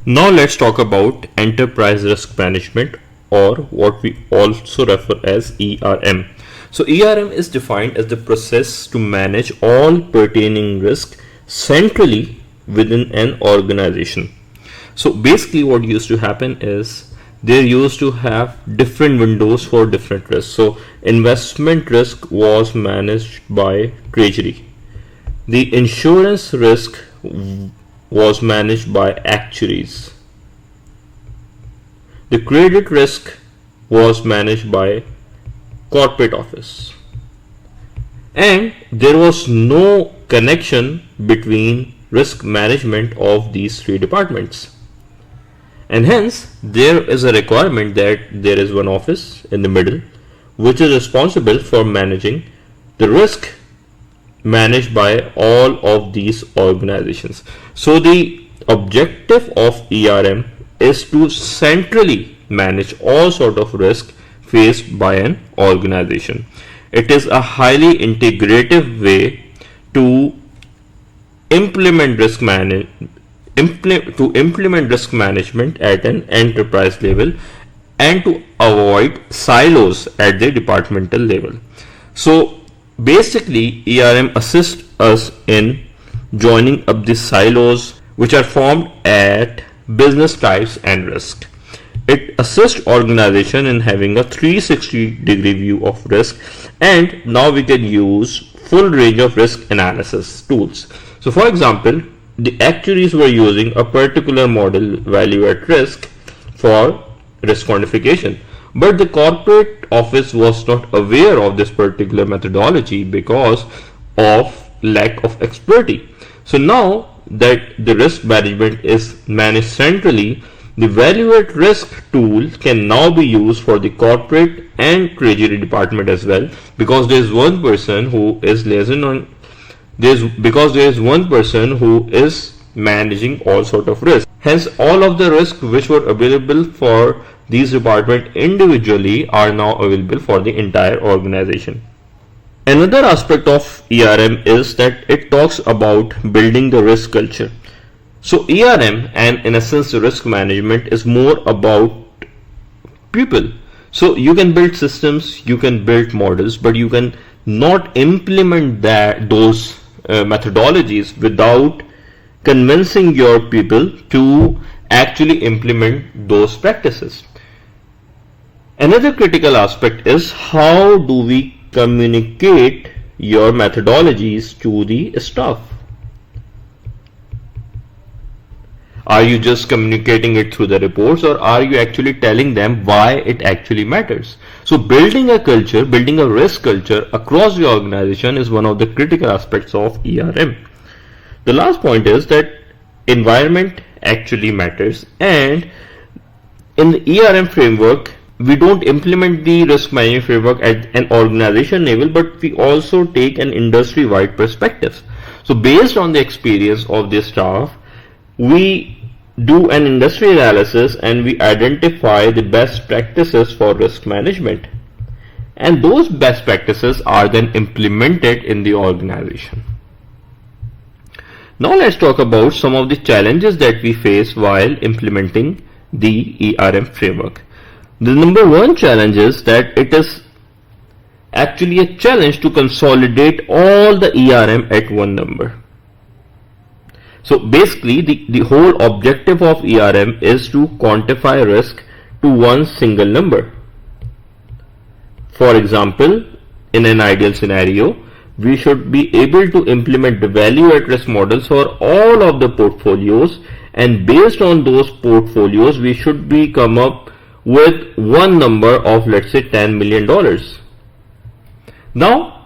Now let's talk about enterprise risk management, or what we also refer as ERM. So ERM is defined as the process to manage all pertaining risk centrally within an organization. So basically what used to happen is they used to have different windows for different risks. So investment risk was managed by treasury. The insurance risk was managed by actuaries. The credit risk was managed by corporate office. And there was no connection between risk management of these three departments. And hence, there is a requirement that there is one office in the middle which is responsible for managing the risk managed by all of these organizations. So the objective of ERM is to centrally manage all sort of risk faced by an organization. It is a highly integrative way to implement risk management at an enterprise level and to avoid silos at the departmental level. So basically, ERM assists us in joining up the silos which are formed at business types and risk. It assists organization in having a 360-degree view of risk, and now we can use full range of risk analysis tools. So for example, the actuaries were using a particular model value at risk for risk quantification, but the corporate office was not aware of this particular methodology because of lack of expertise. So now that the risk management is managed centrally, the value at risk tool can now be used for the corporate and treasury department as well, because there is one person who is managing all sort of risk. Hence, all of the risks which were available for these departments individually are now available for the entire organization. Another aspect of ERM is that it talks about building the risk culture. So ERM, and in essence risk management, is more about people. So you can build systems, you can build models, but you can not implement those methodologies without convincing your people to actually implement those practices. Another critical aspect is how do we communicate your methodologies to the staff. Are you just communicating it through the reports, or are you actually telling them why it actually matters? So building a culture, building a risk culture across the organization is one of the critical aspects of ERM. The last point is that environment actually matters, and in the ERM framework, we don't implement the risk management framework at an organization level, but we also take an industry-wide perspective. So based on the experience of the staff, we do an industry analysis and we identify the best practices for risk management, and those best practices are then implemented in the organization. Now let's talk about some of the challenges that we face while implementing the ERM framework. The number one challenge is that it is actually a challenge to consolidate all the ERM at one number. So basically the whole objective of ERM is to quantify risk to one single number. For example, in an ideal scenario, we should be able to implement the value at risk models for all of the portfolios, and based on those portfolios we should be come up with one number of, let's say, $10 million. Now,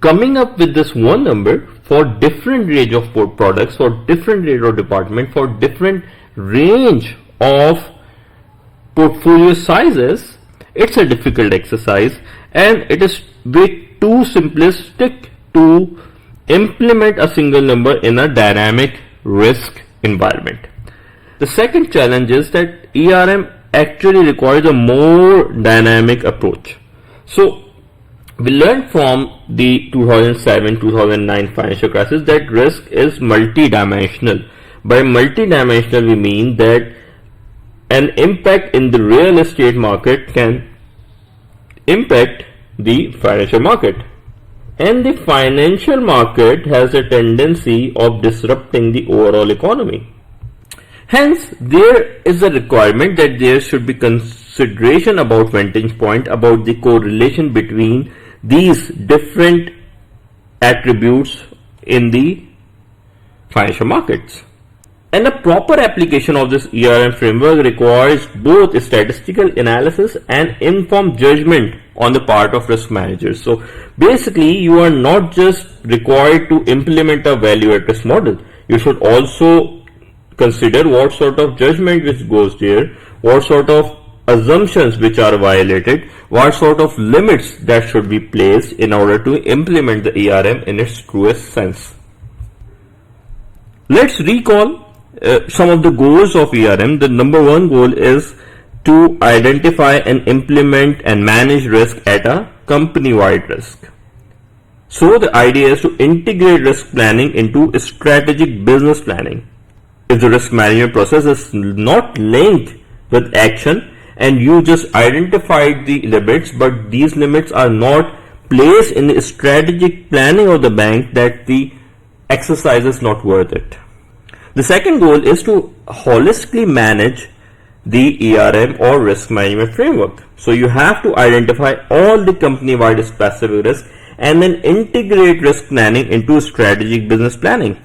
coming up with this one number for different range of products, for different range of department, for different range of portfolio sizes, it's a difficult exercise, and it is way too simplistic to implement a single number in a dynamic risk environment. The second challenge is that ERM actually requires a more dynamic approach. So we learned from the 2007-2009 financial crisis that risk is multi-dimensional, By multidimensional, we mean that an impact in the real estate market can impact the financial market. And the financial market has a tendency of disrupting the overall economy. Hence, there is a requirement that there should be consideration about vantage point about the correlation between these different attributes in the financial markets. And a proper application of this ERM framework requires both statistical analysis and informed judgment on the part of risk managers. So basically, you are not just required to implement a value at risk model. You should also consider what sort of judgment which goes there, what sort of assumptions which are violated, what sort of limits that should be placed in order to implement the ERM in its truest sense. Let's recall some of the goals of ERM. The number one goal is to identify and implement and manage risk at a company-wide risk. So the idea is to integrate risk planning into strategic business planning. If the risk management process is not linked with action and you just identified the limits, but these limits are not placed in the strategic planning of the bank, that the exercise is not worth it. The second goal is to holistically manage the ERM or risk management framework. So you have to identify all the company-wide specific risks and then integrate risk planning into strategic business planning.